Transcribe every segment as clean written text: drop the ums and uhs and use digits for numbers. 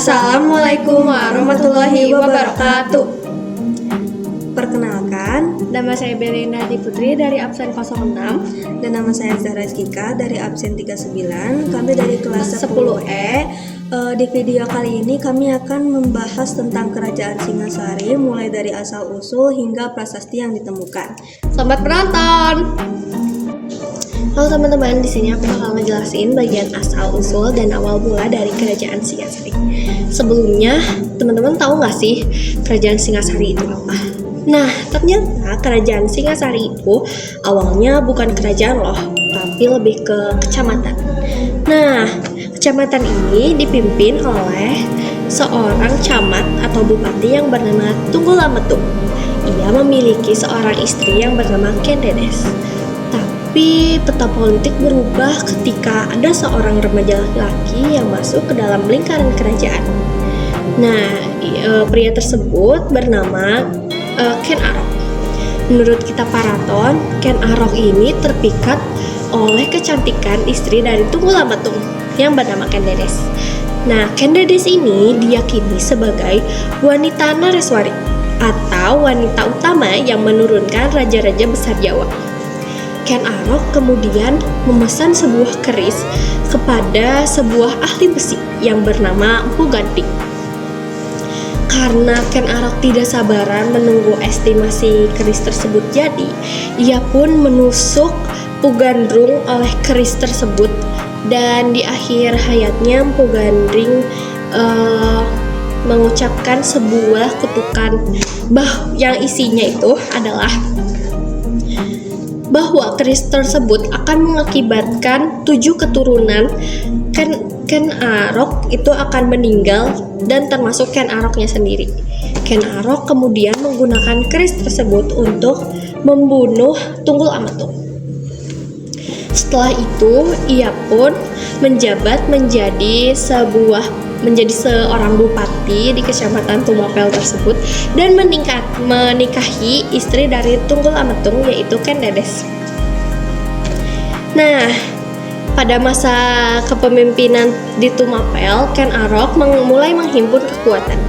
Assalamualaikum warahmatullahi wabarakatuh. Perkenalkan, Nama saya Belinda Putri dari absen 06. dan nama saya Zahra Rizkika dari absen 39. Kami dari kelas 10E. Di video kali ini kami akan membahas tentang Kerajaan Singasari, mulai dari asal-usul hingga prasasti yang ditemukan. Selamat menonton. Halo teman-teman, di sini aku bakal ngejelasin bagian asal-usul dan awal mula dari Kerajaan Singasari. Sebelumnya, teman-teman tahu nggak sih Kerajaan Singasari itu apa? Nah, ternyata Kerajaan Singasari itu awalnya bukan kerajaan loh, tapi lebih ke kecamatan. Nah, kecamatan ini dipimpin oleh seorang camat atau bupati yang bernama Tunggul Ametung. Ia memiliki seorang istri yang bernama Kendedes. Tapi peta politik berubah ketika ada seorang remaja laki-laki yang masuk ke dalam lingkaran kerajaan. Nah, pria tersebut bernama Ken Arok. Menurut kitab Paraton, Ken Arok ini terpikat oleh kecantikan istri dari Tunggul Ametung yang bernama Kendedes. Nah, Kendedes ini diyakini sebagai wanita Nareswari atau wanita utama yang menurunkan raja-raja besar Jawa. Ken Arok kemudian memesan sebuah keris kepada sebuah ahli besi yang bernama Empu Gandring. Karena Ken Arok tidak sabaran menunggu estimasi keris tersebut jadi, ia pun menusuk Empu Gandring oleh keris tersebut, dan di akhir hayatnya Empu Gandring mengucapkan sebuah kutukan yang isinya itu adalah bahwa keris tersebut akan mengakibatkan 7 keturunan Ken Arok itu akan meninggal, dan termasuk Ken Aroknya sendiri. Ken Arok kemudian menggunakan keris tersebut untuk membunuh Tunggul Ametung. Setelah itu, ia pun menjabat menjadi seorang bupati di kecamatan Tumapel tersebut dan menikahi istri dari Tunggul Ametung, yaitu Kendedes. Nah, pada masa kepemimpinan di Tumapel, Ken Arok mulai menghimpun kekuatan.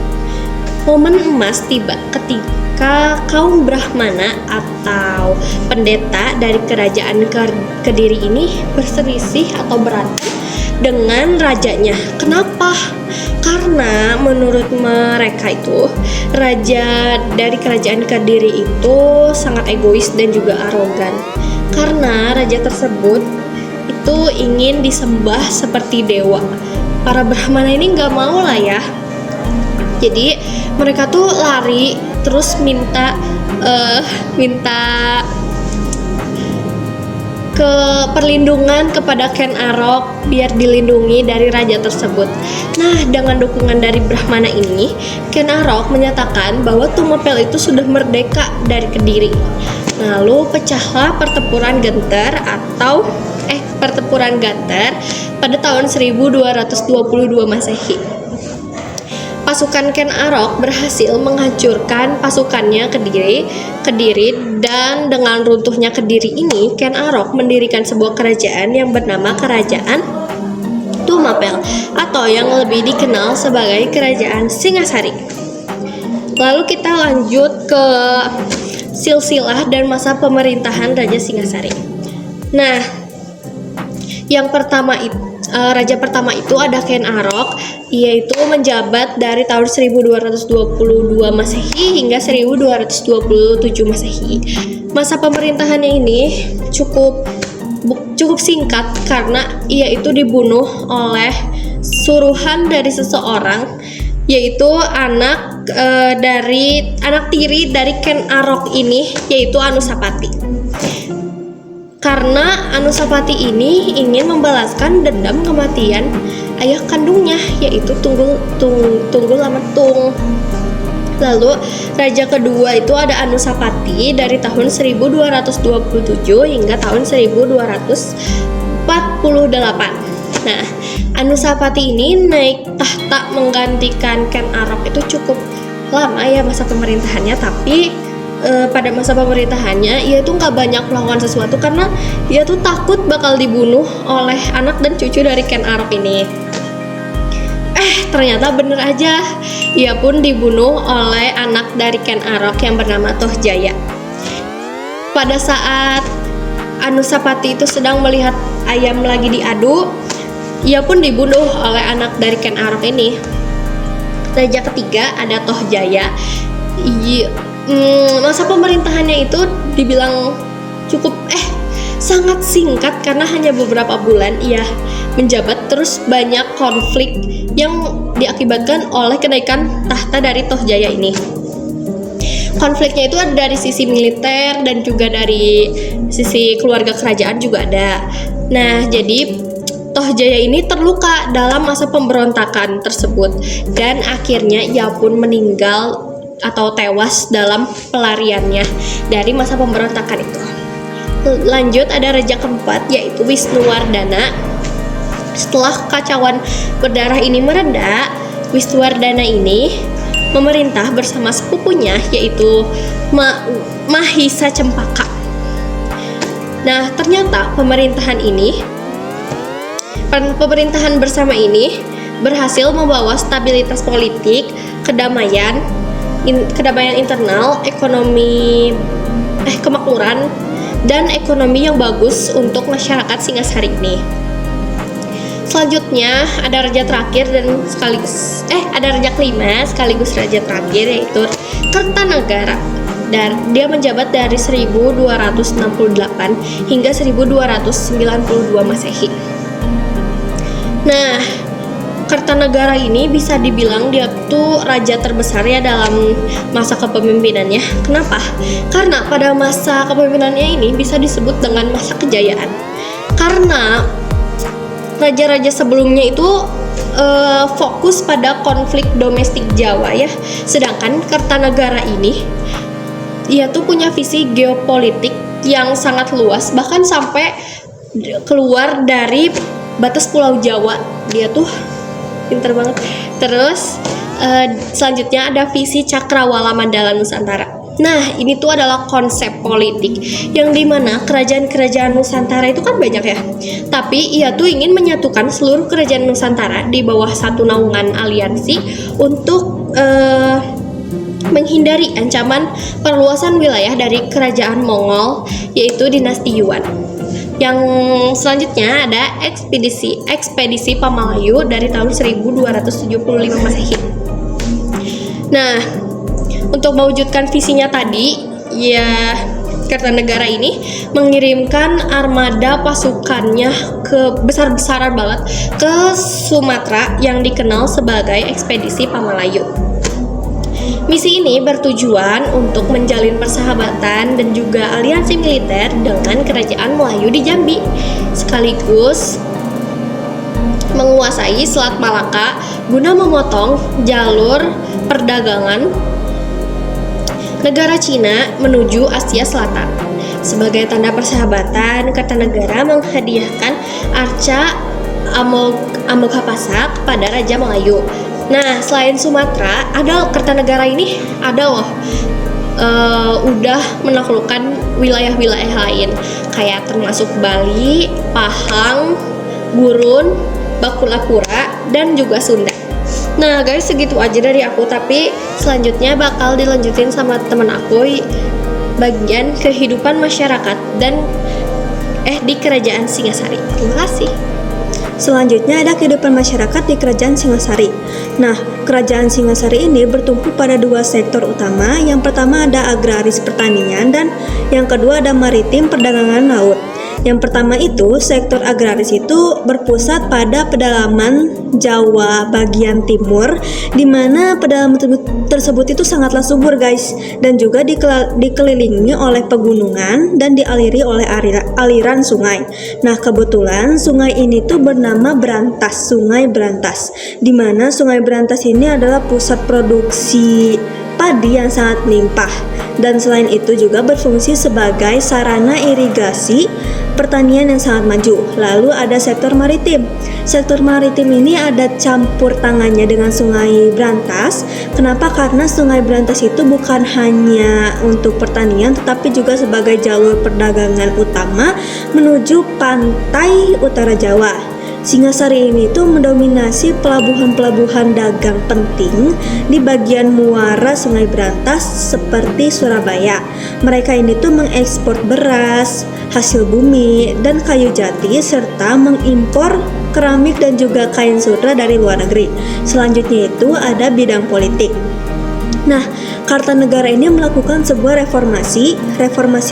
Momen emas tiba ketika kaum Brahmana atau pendeta dari kerajaan Kediri ini berselisih atau berantem dengan rajanya. Kenapa? Karena menurut mereka itu raja dari kerajaan Kediri itu sangat egois dan juga arogan. Karena raja tersebut itu ingin disembah seperti dewa. Para Brahmana ini nggak mau lah ya. Jadi mereka tuh lari terus minta ke perlindungan kepada Ken Arok biar dilindungi dari raja tersebut. Nah, dengan dukungan dari Brahmana ini, Ken Arok menyatakan bahwa Tumapel itu sudah merdeka dari Kediri. Lalu pecahlah pertempuran Genter pada tahun 1222 Masehi. Pasukan Ken Arok berhasil menghancurkan pasukannya Kediri, dan dengan runtuhnya Kediri ini, Ken Arok mendirikan sebuah kerajaan yang bernama Kerajaan Tumapel atau yang lebih dikenal sebagai Kerajaan Singasari. Lalu kita lanjut ke silsilah dan masa pemerintahan Raja Singasari. Nah, raja pertama itu ada Ken Arok, yaitu menjabat dari tahun 1222 Masehi hingga 1227 Masehi. Masa pemerintahannya ini cukup singkat karena ia itu dibunuh oleh suruhan dari seseorang, yaitu anak tiri dari Ken Arok ini, yaitu Anusapati. Karena Anusapati ini ingin membalaskan dendam kematian ayah kandungnya, yaitu Tunggul Ametung. Lalu raja kedua itu ada Anusapati dari tahun 1227 hingga tahun 1248. Nah, Anusapati ini naik tahta menggantikan Ken Arok itu cukup lama ya masa pemerintahannya, tapi pada masa pemerintahannya ia tuh nggak banyak melakukan sesuatu karena dia tuh takut bakal dibunuh oleh anak dan cucu dari Ken Arok ini. Ternyata bener aja, ia pun dibunuh oleh anak dari Ken Arok yang bernama Toh Jaya. Pada saat Anusapati itu sedang melihat ayam lagi diadu, ia pun dibunuh oleh anak dari Ken Arok ini. Raja ketiga ada Toh Jaya. Masa pemerintahannya itu dibilang cukup sangat singkat karena hanya beberapa bulan ia menjabat, terus banyak konflik yang diakibatkan oleh kenaikan tahta dari Toh Jaya ini. Konfliknya itu ada dari sisi militer dan juga dari sisi keluarga kerajaan juga ada. Nah, jadi Toh Jaya ini terluka dalam masa pemberontakan tersebut dan akhirnya ia pun meninggal atau tewas dalam pelariannya dari masa pemberontakan itu. Lanjut ada raja keempat yaitu Wisnuwardana. Setelah kekacauan berdarah ini mereda, Wisnuwardana ini memerintah bersama sepupunya yaitu Mahisa Cempaka. Nah, ternyata pemerintahan bersama ini berhasil membawa stabilitas politik, kedamaian internal, kemakmuran dan ekonomi yang bagus untuk masyarakat Singasari ini. Selanjutnya ada raja terakhir ada raja kelima sekaligus raja terakhir yaitu Kertanagara. Dan dia menjabat dari 1268 hingga 1292 Masehi. Nah, Kertanagara ini bisa dibilang dia tuh raja terbesar ya dalam masa kepemimpinannya. Kenapa? Karena pada masa kepemimpinannya ini bisa disebut dengan masa kejayaan. Karena raja-raja sebelumnya itu fokus pada konflik domestik Jawa ya. Sedangkan Kertanagara ini ia tuh punya visi geopolitik yang sangat luas, bahkan sampai keluar dari batas Pulau Jawa. Dia tuh pinter banget. Terus selanjutnya ada visi Cakrawala Mandala Nusantara. Nah, ini tuh adalah konsep politik yang dimana kerajaan-kerajaan Nusantara itu kan banyak ya. Tapi ia tuh ingin menyatukan seluruh kerajaan Nusantara di bawah satu naungan aliansi untuk menghindari ancaman perluasan wilayah dari kerajaan Mongol yaitu dinasti Yuan. Yang selanjutnya ada ekspedisi Pamalayu dari tahun 1275 Masehi. Nah, untuk mewujudkan visinya tadi, ya Kertanegara ini mengirimkan armada pasukannya besar-besaran banget ke Sumatera yang dikenal sebagai ekspedisi Pamalayu. Misi ini bertujuan untuk menjalin persahabatan dan juga aliansi militer dengan kerajaan Melayu di Jambi, sekaligus menguasai Selat Malaka guna memotong jalur perdagangan negara Cina menuju Asia Selatan. Sebagai tanda persahabatan, Kertanegara menghadiahkan arca Amoghapasa kepada Raja Melayu. Nah, selain Sumatera, ada Kertanegara ini ada loh udah menaklukkan wilayah-wilayah lain kayak termasuk Bali, Pahang, Gurun, Bakulapura, dan juga Sunda. Nah guys, segitu aja dari aku, tapi selanjutnya bakal dilanjutin sama temen aku bagian kehidupan masyarakat dan di Kerajaan Singasari. Terima kasih. Selanjutnya ada kehidupan masyarakat di Kerajaan Singasari. Nah, Kerajaan Singasari ini bertumpu pada dua sektor utama. Yang pertama ada agraris pertanian dan yang kedua ada maritim perdagangan laut. Yang pertama itu, sektor agraris itu berpusat pada pedalaman Jawa bagian timur, di mana pedalaman tersebut itu sangatlah subur guys, dan juga dikelilingi oleh pegunungan dan dialiri oleh aliran sungai. Nah, kebetulan sungai ini tuh bernama Brantas, Sungai Brantas, di mana Sungai Brantas ini adalah pusat produksi padi yang sangat melimpah, dan selain itu juga berfungsi sebagai sarana irigasi pertanian yang sangat maju. Lalu ada sektor maritim. Sektor maritim ini ada campur tangannya dengan Sungai Brantas. Kenapa? Karena Sungai Brantas itu bukan hanya untuk pertanian, tetapi juga sebagai jalur perdagangan utama menuju pantai utara Jawa. Singasari ini tuh mendominasi pelabuhan-pelabuhan dagang penting di bagian muara Sungai Berantas seperti Surabaya. Mereka ini tuh mengekspor beras, hasil bumi, dan kayu jati serta mengimpor keramik dan juga kain sutra dari luar negeri. Selanjutnya itu ada bidang politik. Nah, Kartanegara ini melakukan sebuah reformasi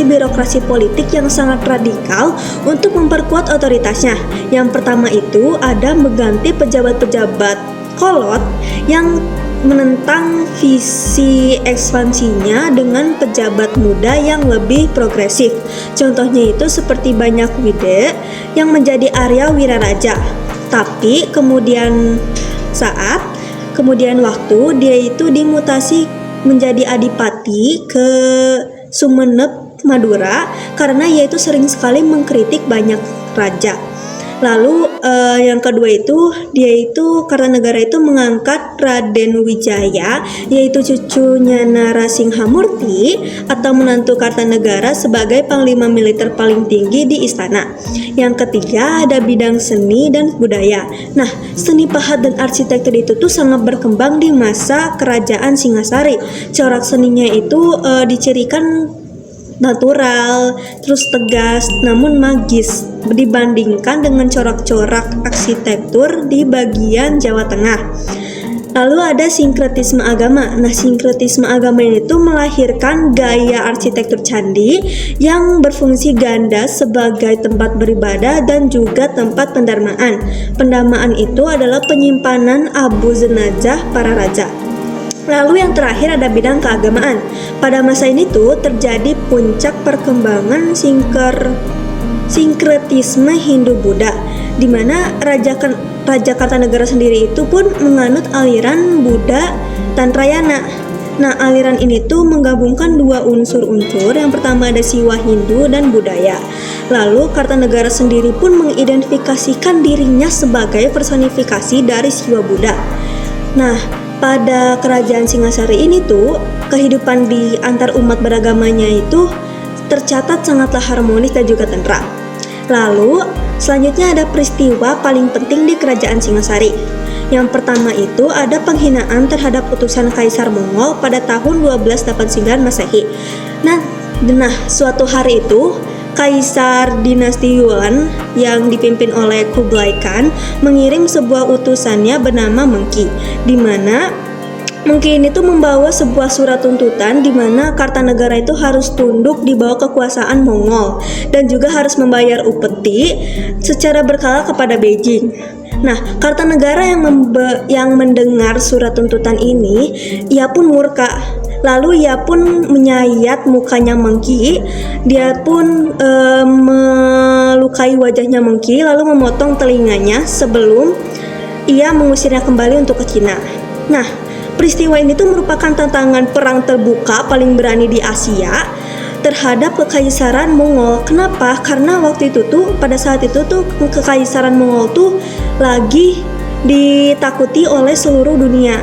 birokrasi politik yang sangat radikal untuk memperkuat otoritasnya. Yang pertama itu ada mengganti pejabat-pejabat kolot yang menentang visi ekspansinya dengan pejabat muda yang lebih progresif. Contohnya itu seperti Banyak Wide yang menjadi Arya Wiraraja. Tapi kemudian waktu dia itu dimutasi menjadi adipati ke Sumenep, Madura karena ia itu sering sekali mengkritik banyak raja. Lalu yang kedua itu Kartanegara itu mengangkat Raden Wijaya, yaitu cucunya Narasinghamurti atau menantu Kartanegara sebagai panglima militer paling tinggi di istana. Yang ketiga ada bidang seni dan budaya. Nah, seni pahat dan arsitektur itu tuh sangat berkembang di masa kerajaan Singasari. Corak seninya itu dicirikan natural, terus tegas, namun magis dibandingkan dengan corak-corak arsitektur di bagian Jawa Tengah. Lalu ada sinkretisme agama. Nah, sinkretisme agama ini tuh melahirkan gaya arsitektur candi yang berfungsi ganda sebagai tempat beribadah dan juga tempat pendarmaan. Pendarmaan itu adalah penyimpanan abu jenazah para raja. Lalu yang terakhir ada bidang keagamaan. Pada masa ini tuh terjadi puncak perkembangan sinkretisme Hindu-Buddha, di mana Raja Kartanegara sendiri itu pun menganut aliran Buddha Tantrayana. Nah, aliran ini tuh menggabungkan dua unsur-unsur. Yang pertama ada siwa Hindu dan budaya. Lalu Kartanegara sendiri pun mengidentifikasikan dirinya sebagai personifikasi dari siwa Buddha. Nah, pada kerajaan Singasari ini tuh kehidupan di antar umat beragamanya itu tercatat sangatlah harmonis dan juga tentram. Lalu selanjutnya ada peristiwa paling penting di kerajaan Singasari. Yang pertama itu ada penghinaan terhadap utusan Kaisar Mongol pada tahun 1289 Masehi. Nah, suatu hari itu Kaisar dinasti Yuan yang dipimpin oleh Kublai Khan mengirim sebuah utusannya bernama Mengki, di mana Mengki ini tuh membawa sebuah surat tuntutan di mana Kartanegara itu harus tunduk di bawah kekuasaan Mongol dan juga harus membayar upeti secara berkala kepada Beijing. Nah, Kartanegara yang mendengar surat tuntutan ini, ia pun murka. Lalu ia pun menyayat mukanya Mengki. Dia pun melukai wajahnya Mengki, lalu memotong telinganya sebelum ia mengusirnya kembali untuk ke Cina. Nah, peristiwa ini tuh merupakan tantangan perang terbuka paling berani di Asia terhadap kekaisaran Mongol. Kenapa? Karena pada saat itu tuh kekaisaran Mongol tuh lagi ditakuti oleh seluruh dunia.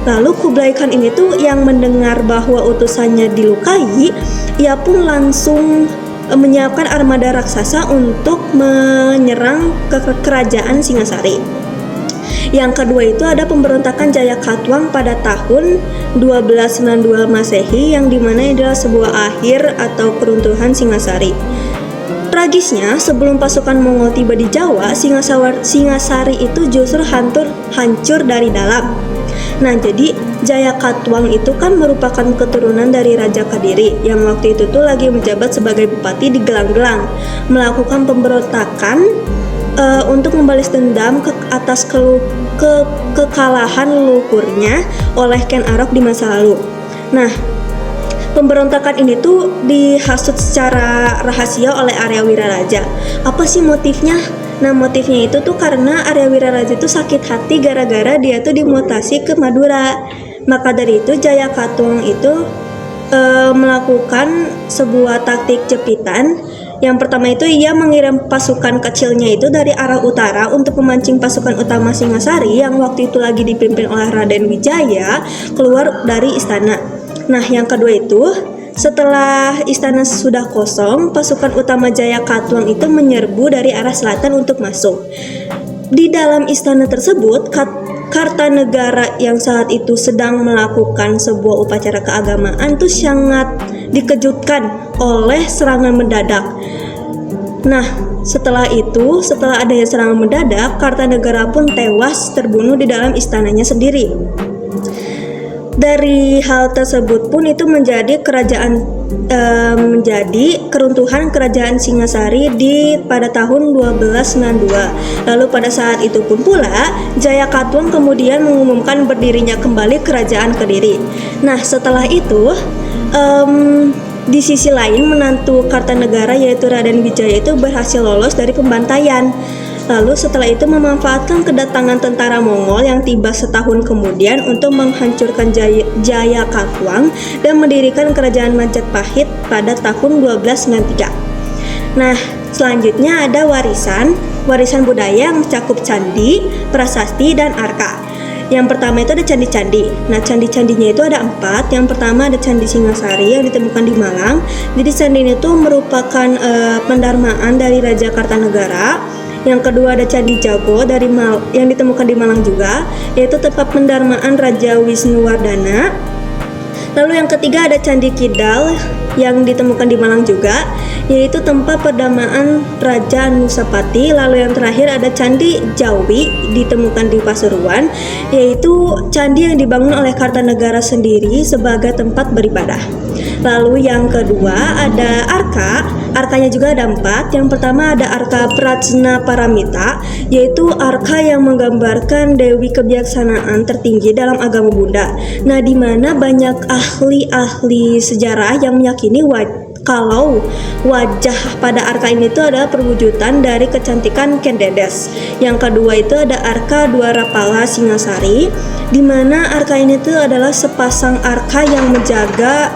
Lalu Kublai Khan ini tuh yang mendengar bahwa utusannya dilukai, ia pun langsung menyiapkan armada raksasa untuk menyerang ke kerajaan Singasari. Yang kedua itu ada pemberontakan Jayakatwang pada tahun 1292 Masehi, yang dimana adalah sebuah akhir atau keruntuhan Singasari. Tragisnya, sebelum pasukan Mongol tiba di Jawa, Singasari itu justru hancur dari dalam. Nah, jadi Jayakatwang itu kan merupakan keturunan dari Raja Kadiri yang waktu itu tuh lagi menjabat sebagai bupati di Gelang-Gelang, melakukan pemberontakan untuk membalas dendam atas kekalahan leluhurnya oleh Ken Arok di masa lalu. Nah, pemberontakan ini tuh dihasut secara rahasia oleh Arya Wiraraja. Apa sih motifnya? Nah, motifnya itu tuh karena Arya Wiraraja itu sakit hati gara-gara dia tuh dimutasi ke Madura. Maka dari itu Jayakatwang itu melakukan sebuah taktik jepitan. Yang pertama itu ia mengirim pasukan kecilnya itu dari arah utara untuk memancing pasukan utama Singasari yang waktu itu lagi dipimpin oleh Raden Wijaya keluar dari istana. Nah, yang kedua itu setelah istana sudah kosong, pasukan utama Jayakatwang itu menyerbu dari arah selatan untuk masuk. di dalam istana tersebut, Kartanegara yang saat itu sedang melakukan sebuah upacara keagamaan tuh sangat dikejutkan oleh serangan mendadak. Nah, setelah adanya serangan mendadak, Kartanegara pun tewas terbunuh di dalam istananya sendiri. Dari hal tersebut pun itu menjadi keruntuhan kerajaan Singasari pada tahun 1292. Lalu pada saat itu pun pula Jayakatwang kemudian mengumumkan berdirinya kembali kerajaan Kediri. Nah, setelah itu di sisi lain menantu Kartanegara yaitu Raden Wijaya itu berhasil lolos dari pembantaian. Lalu setelah itu memanfaatkan kedatangan tentara Mongol yang tiba setahun kemudian untuk menghancurkan Jayakatwang dan mendirikan kerajaan Majapahit pada tahun 1293. Nah, selanjutnya ada warisan budaya yang mencakup candi, prasasti, dan arka. Yang pertama itu ada candi-candi. Nah, candi-candinya itu ada 4. Yang pertama ada Candi Singasari yang ditemukan di Malang. Jadi candi ini tuh merupakan pendarmaan dari Raja Kartanegara. Yang kedua ada Candi Jago yang ditemukan di Malang juga, yaitu tempat pendarmaan Raja Wisnuwardana. Lalu yang ketiga ada Candi Kidal yang ditemukan di Malang juga, yaitu tempat pendarmaan Raja Nusapati. Lalu yang terakhir ada Candi Jawi ditemukan di Pasuruan, yaitu candi yang dibangun oleh Kartanegara sendiri sebagai tempat beribadah. Lalu yang kedua ada arkanya juga ada 4. Yang pertama ada arka Prajna Paramita, yaitu arka yang menggambarkan Dewi Kebijaksanaan tertinggi dalam agama Buddha. Nah, di mana banyak ahli sejarah yang meyakini kalau wajah pada arka ini itu adalah perwujudan dari kecantikan Kendedes. Yang kedua itu ada arka Dwarapala Singasari, di mana arka ini itu adalah sepasang arka yang menjaga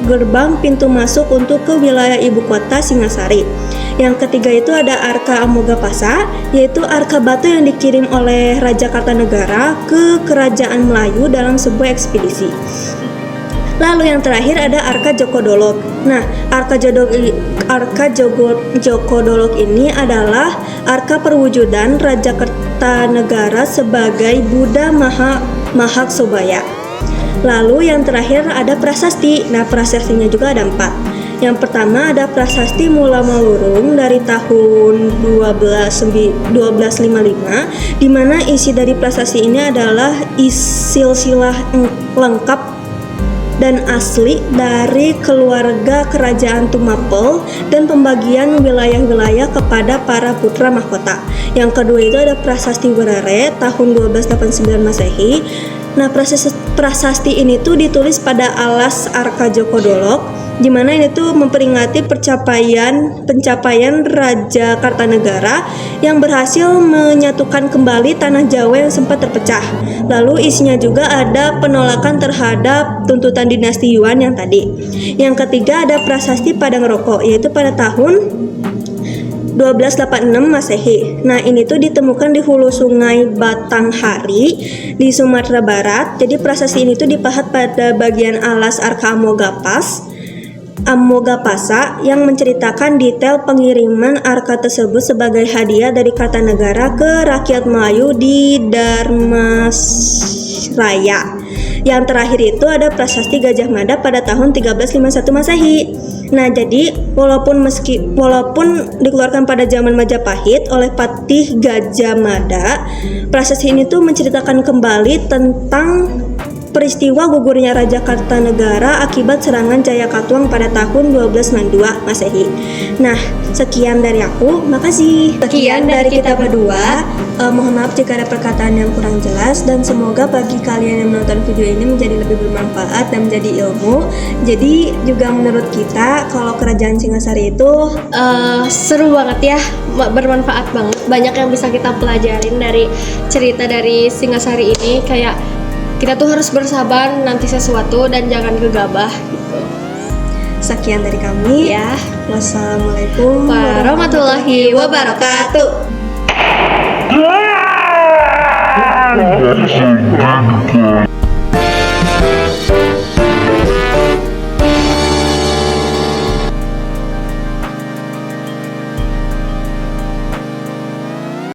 gerbang pintu masuk untuk ke wilayah ibu kota Singasari. Yang ketiga itu ada arka Amogapasa, yaitu arka batu yang dikirim oleh Raja Kartanegara ke kerajaan Melayu dalam sebuah ekspedisi. Lalu yang terakhir ada arka Jokodolok. Nah, arka Jokodolok ini adalah arka perwujudan Raja Kartanegara sebagai Buddha Mahaksobaya. Lalu yang terakhir ada prasasti. Nah, prasastinya juga ada 4. Yang pertama ada prasasti Mula Malurung dari tahun 1255, di mana isi dari prasasti ini adalah silsilah lengkap dan asli dari keluarga kerajaan Tumapel dan pembagian wilayah-wilayah kepada para putra mahkota. Yang kedua itu ada prasasti Werare tahun 1289 Masehi. Nah, prasasti ini tuh ditulis pada alas arka Jokodolok, di mana ini tuh memperingati pencapaian Raja Kartanegara yang berhasil menyatukan kembali tanah Jawa yang sempat terpecah. Lalu isinya juga ada penolakan terhadap tuntutan dinasti Yuan yang tadi. Yang ketiga ada prasasti Padang Rokok, yaitu pada tahun 1286 Masehi. Nah, ini tuh ditemukan di hulu sungai Batanghari di Sumatera Barat. Jadi prasasti ini tuh dipahat pada bagian alas arka Amogapasa yang menceritakan detail pengiriman arka tersebut sebagai hadiah dari Kartanegara ke rakyat Melayu di Dharmasraya. Yang terakhir itu ada prasasti Gajah Mada pada tahun 1351 Masehi. Nah, jadi walaupun dikeluarkan pada zaman Majapahit oleh Patih Gajah Mada, prasasti ini tuh menceritakan kembali tentang peristiwa gugurnya Raja Kartanegara akibat serangan Jayakatwang pada tahun 1292 Masehi. Nah, sekian dari aku, makasih. Sekian dari kita berdua. Mohon maaf jika ada perkataan yang kurang jelas, dan semoga bagi kalian yang menonton video ini menjadi lebih bermanfaat dan menjadi ilmu. Jadi juga menurut kita kalau kerajaan Singasari itu seru banget ya, bermanfaat banget. Banyak yang bisa kita pelajarin dari cerita dari Singasari ini. Kayak kita tuh harus bersabar nanti sesuatu dan jangan gegabah gitu. Sekian dari kami Ya. Wassalamualaikum Warahmatullahi wabarakatuh.